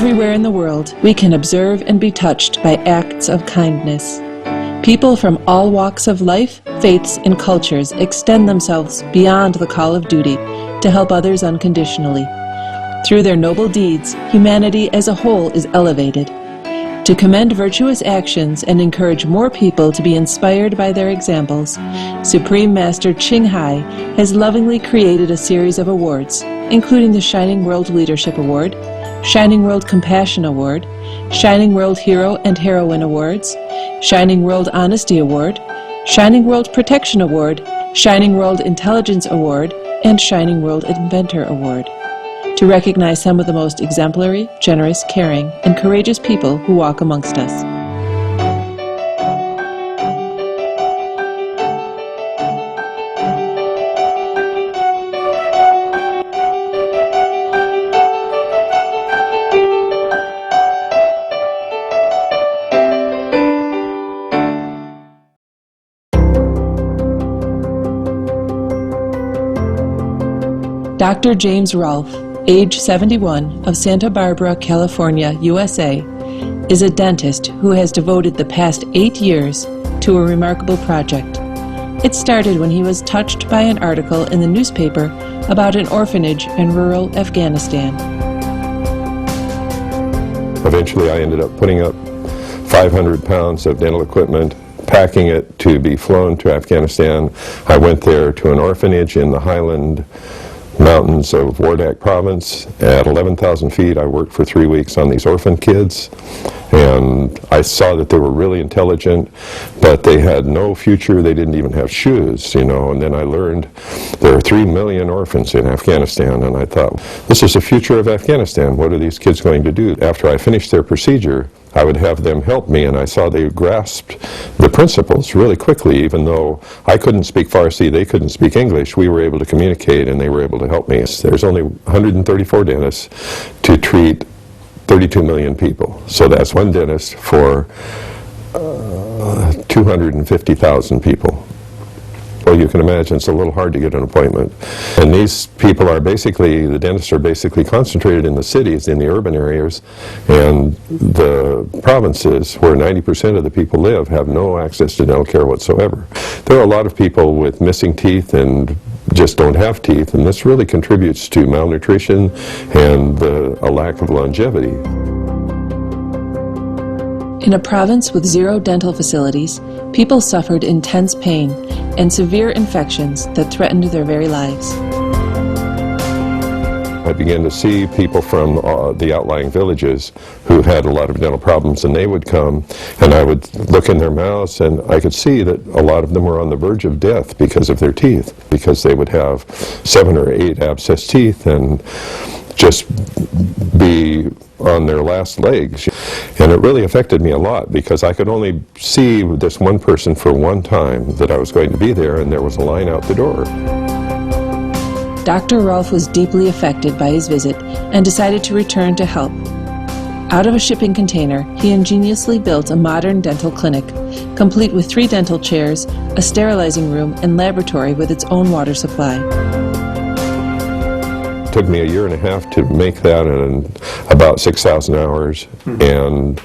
Everywhere in the world, we can observe and be touched by acts of kindness. People from all walks of life, faiths, and cultures extend themselves beyond the call of duty to help others unconditionally. Through their noble deeds, humanity as a whole is elevated. To commend virtuous actions and encourage more people to be inspired by their examples, Supreme Master Ching Hai has lovingly created a series of awards, including the Shining World Leadership Award, Shining World Compassion Award, Shining World Hero and Heroine Awards, Shining World Honesty Award, Shining World Protection Award, Shining World Intelligence Award, and Shining World Inventor Award, to recognize some of the most exemplary, generous, caring, and courageous people who walk amongst us. Dr. James Rolfe, age 71, of Santa Barbara, California, USA, is a dentist who has devoted the past 8 years to a remarkable project. It started when he was touched by an article in the newspaper about an orphanage in rural Afghanistan. Eventually I ended up putting up 500 pounds of dental equipment, packing it to be flown to Afghanistan. I went there to an orphanage in the Highland Mountains of Wardak province. At 11,000 feet, I worked for 3 weeks on these orphan kids, and I saw that they were really intelligent, but they had no future. They didn't even have shoes, you know. And then I learned there are 3 million orphans in Afghanistan, and I thought, this is the future of Afghanistan. What are these kids going to do? After I finished their procedure, I would have them help me, and I saw they grasped the principles really quickly. Even though I couldn't speak Farsi, they couldn't speak English, we were able to communicate and they were able to help me. There's only 134 dentists to treat 32 million people. So that's one dentist for 250,000 people. Well, you can imagine it's a little hard to get an appointment. And these people are basically, the dentists are basically concentrated in the cities, in the urban areas, and the provinces where 90% of the people live have no access to dental care whatsoever. There are a lot of people with missing teeth and just don't have teeth, and this really contributes to malnutrition and a lack of longevity. In a province with 0 dental facilities, people suffered intense pain and severe infections that threatened their very lives. I began to see people from the outlying villages who had a lot of dental problems, and they would come, and I would look in their mouths, and I could see that a lot of them were on the verge of death because of their teeth, because they would have 7 or 8 abscessed teeth and just be on their last legs. And it really affected me a lot because I could only see this one person for one time that I was going to be there, and there was a line out the door. Dr. Rolfe was deeply affected by his visit and decided to return to help. Out of a shipping container, he ingeniously built a modern dental clinic, complete with 3 dental chairs, a sterilizing room, and laboratory with its own water supply. It took me a year and a half to make that, and about 6,000 hours and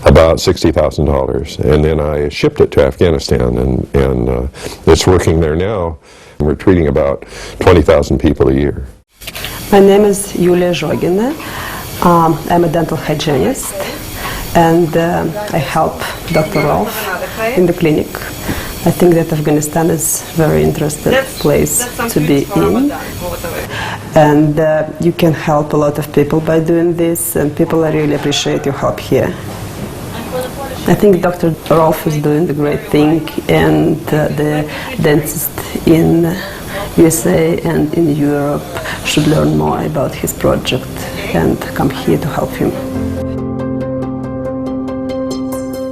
about $60,000. And then I shipped it to Afghanistan, and it's working there now. We're treating about 20,000 people a year. My name is Yulia Zhogina. I'm a dental hygienist, and I help Dr. Rolfe in the clinic. I think that Afghanistan is a very interesting place to be in, and you can help a lot of people by doing this, and people really appreciate your help here. I think Dr. Rolfe is doing a great thing, and the dentists in USA and in Europe should learn more about his project and come here to help him.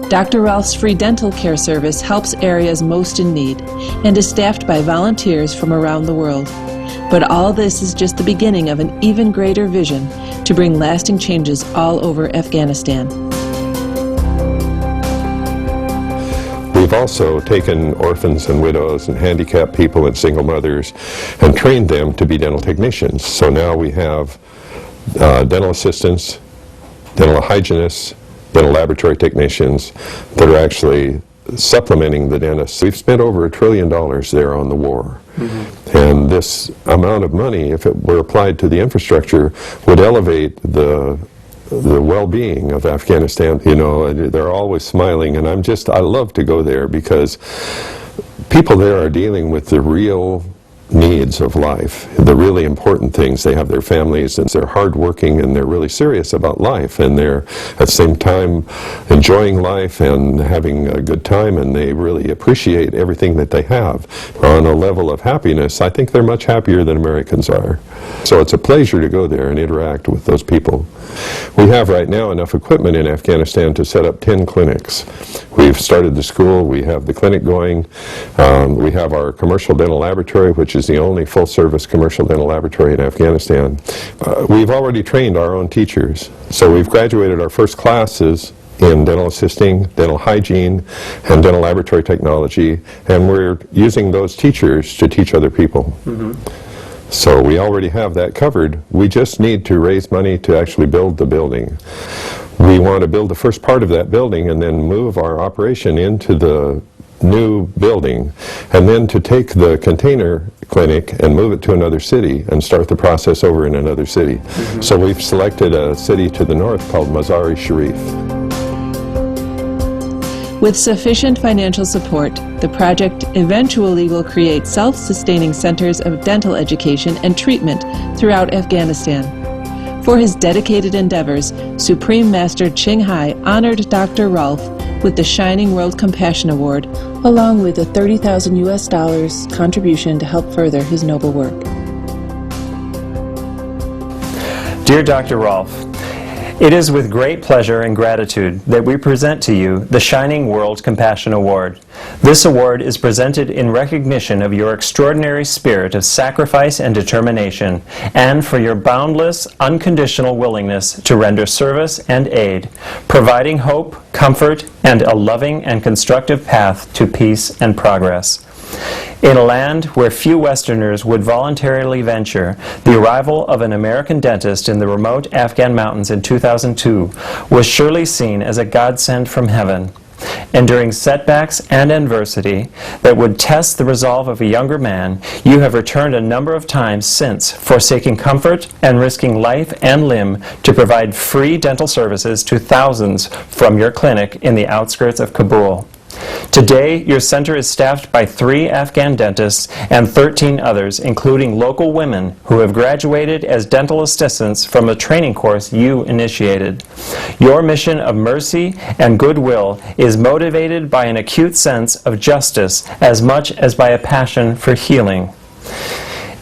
Dr. Rolfe's free dental care service helps areas most in need and is staffed by volunteers from around the world. But all this is just the beginning of an even greater vision to bring lasting changes all over Afghanistan. We've also taken orphans and widows and handicapped people and single mothers and trained them to be dental technicians. So now we have dental assistants, dental hygienists, dental laboratory technicians that are actually supplementing the dentists. We've spent over $1 trillion there on the war. And this amount of money, if it were applied to the infrastructure, would elevate the well-being of Afghanistan. You know, they're always smiling, and I love to go there because people there are dealing with the real needs of life, the really important things. They have their families, and they're hardworking, and they're really serious about life, and they're at the same time enjoying life and having a good time, and they really appreciate everything that they have. On a level of happiness, I think they're much happier than Americans are. So it's a pleasure to go there and interact with those people. We have right now enough equipment in Afghanistan to set up 10 clinics. We've started the school, we have the clinic going, we have our commercial dental laboratory, which is the only full-service commercial dental laboratory in Afghanistan. We've already trained our own teachers, so we've graduated our first classes in dental assisting, dental hygiene, and dental laboratory technology, and we're using those teachers to teach other people. So we already have that covered. We just need to raise money to actually build the building. We want to build the first part of that building and then move our operation into the new building, and then to take the container clinic and move it to another city and start the process over in another city. So we've selected a city to the north called Mazar-e-Sharif. With sufficient financial support, the project eventually will create self-sustaining centers of dental education and treatment throughout Afghanistan. For his dedicated endeavors, Supreme Master Ching Hai honored Dr. Rolfe with the Shining World Compassion Award, along with a $30,000 contribution to help further his noble work. Dear Dr. Rolfe, it is with great pleasure and gratitude that we present to you the Shining World Compassion Award. This award is presented in recognition of your extraordinary spirit of sacrifice and determination, and for your boundless, unconditional willingness to render service and aid, providing hope, comfort, and a loving and constructive path to peace and progress. In a land where few Westerners would voluntarily venture, the arrival of an American dentist in the remote Afghan mountains in 2002 was surely seen as a godsend from heaven. Enduring setbacks and adversity that would test the resolve of a younger man, you have returned a number of times since, forsaking comfort and risking life and limb to provide free dental services to thousands from your clinic in the outskirts of Kabul. Today, your center is staffed by 3 Afghan dentists and 13 others, including local women who have graduated as dental assistants from a training course you initiated. Your mission of mercy and goodwill is motivated by an acute sense of justice as much as by a passion for healing.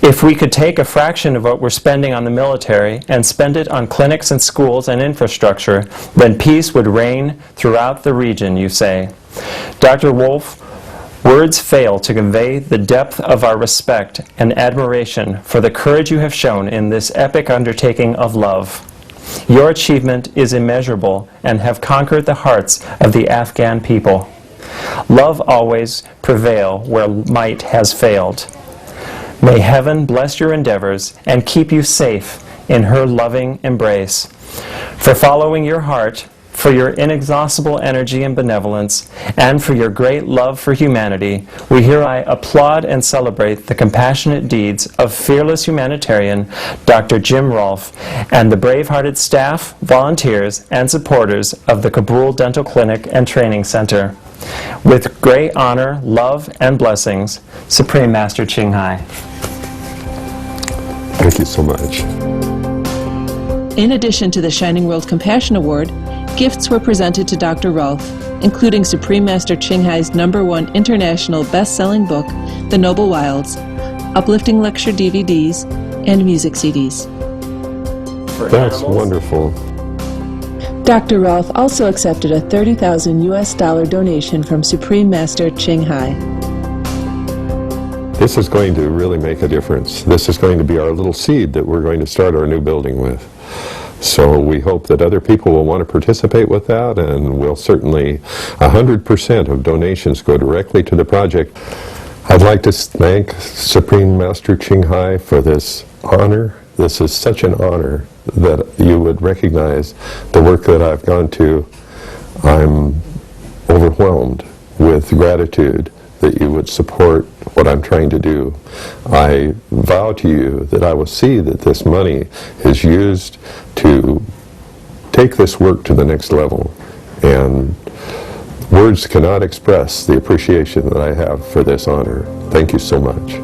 If we could take a fraction of what we're spending on the military and spend it on clinics and schools and infrastructure, then peace would reign throughout the region, you say. Dr. Rolfe, words fail to convey the depth of our respect and admiration for the courage you have shown in this epic undertaking of love. Your achievement is immeasurable and have conquered the hearts of the Afghan people. Love always prevail where might has failed. May heaven bless your endeavors and keep you safe in her loving embrace. For following your heart, for your inexhaustible energy and benevolence, and for your great love for humanity, we hereby applaud and celebrate the compassionate deeds of fearless humanitarian Dr. Jim Rolfe and the brave-hearted staff, volunteers, and supporters of the Kabul Dental Clinic and Training Center. With great honor, love, and blessings, Supreme Master Ching Hai. Thank you so much. In addition to the Shining World Compassion Award, gifts were presented to Dr. Rolfe, including Supreme Master Ching Hai's #1 international best-selling book, The Noble Wilds, uplifting lecture DVDs, and music CDs. That's wonderful. Dr. Rolfe also accepted a $30,000 donation from Supreme Master Ching Hai. This is going to really make a difference. This is going to be our little seed that we're going to start our new building with. So we hope that other people will want to participate with that, and we'll certainly, 100% of donations go directly to the project. I'd like to thank Supreme Master Ching Hai for this honor, this is such an honor that you would recognize the work that I've gone to. I'm overwhelmed with gratitude that you would support what I'm trying to do. I vow to you that I will see that this money is used to take this work to the next level, and words cannot express the appreciation that I have for this honor. Thank you so much.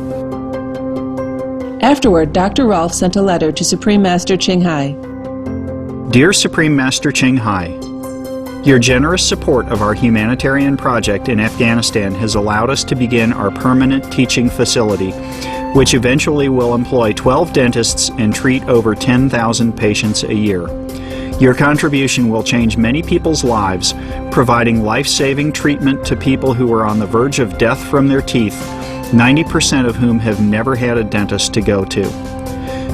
Afterward, Dr. Rolfe sent a letter to Supreme Master Ching Hai. Dear Supreme Master Ching Hai, your generous support of our humanitarian project in Afghanistan has allowed us to begin our permanent teaching facility, which eventually will employ 12 dentists and treat over 10,000 patients a year. Your contribution will change many people's lives, providing life-saving treatment to people who are on the verge of death from their teeth, 90% of whom have never had a dentist to go to.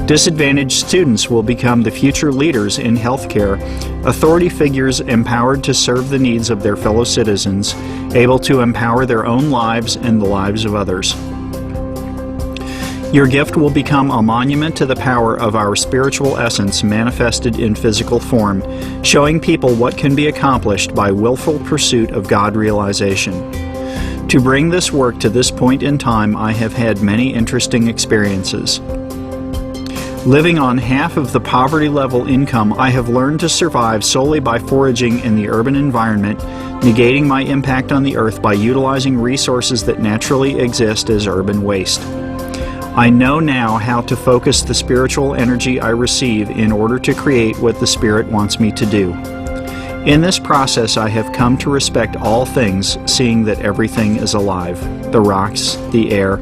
Disadvantaged students will become the future leaders in healthcare, authority figures empowered to serve the needs of their fellow citizens, able to empower their own lives and the lives of others. Your gift will become a monument to the power of our spiritual essence manifested in physical form, showing people what can be accomplished by willful pursuit of God realization. To bring this work to this point in time, I have had many interesting experiences. Living on half of the poverty level income, I have learned to survive solely by foraging in the urban environment, negating my impact on the earth by utilizing resources that naturally exist as urban waste. I know now how to focus the spiritual energy I receive in order to create what the Spirit wants me to do. In this process, I have come to respect all things, seeing that everything is alive, the rocks, the air.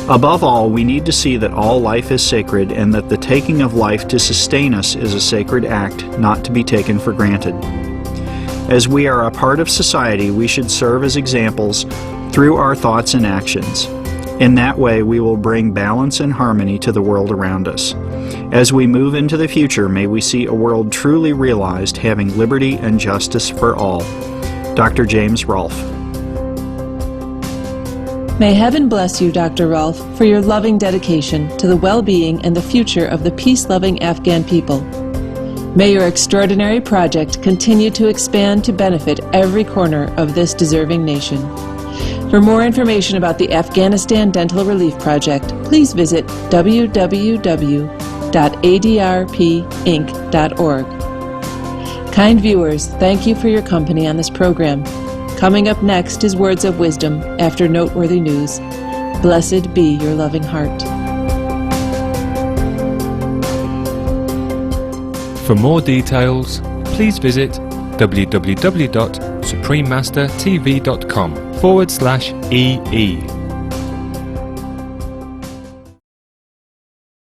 Above all, we need to see that all life is sacred and that the taking of life to sustain us is a sacred act, not to be taken for granted. As we are a part of society, we should serve as examples through our thoughts and actions. In that way, we will bring balance and harmony to the world around us. As we move into the future, may we see a world truly realized, having liberty and justice for all. Dr. James Rolfe. May heaven bless you, Dr. Rolfe, for your loving dedication to the well-being and the future of the peace-loving Afghan people. May your extraordinary project continue to expand to benefit every corner of this deserving nation. For more information about the Afghanistan Dental Relief Project, please visit www.adrpinc.org. Kind viewers, thank you for your company on this program. Coming up next is Words of Wisdom after noteworthy news. Blessed be your loving heart. For more details, please visit www.suprememastertv.com/EE.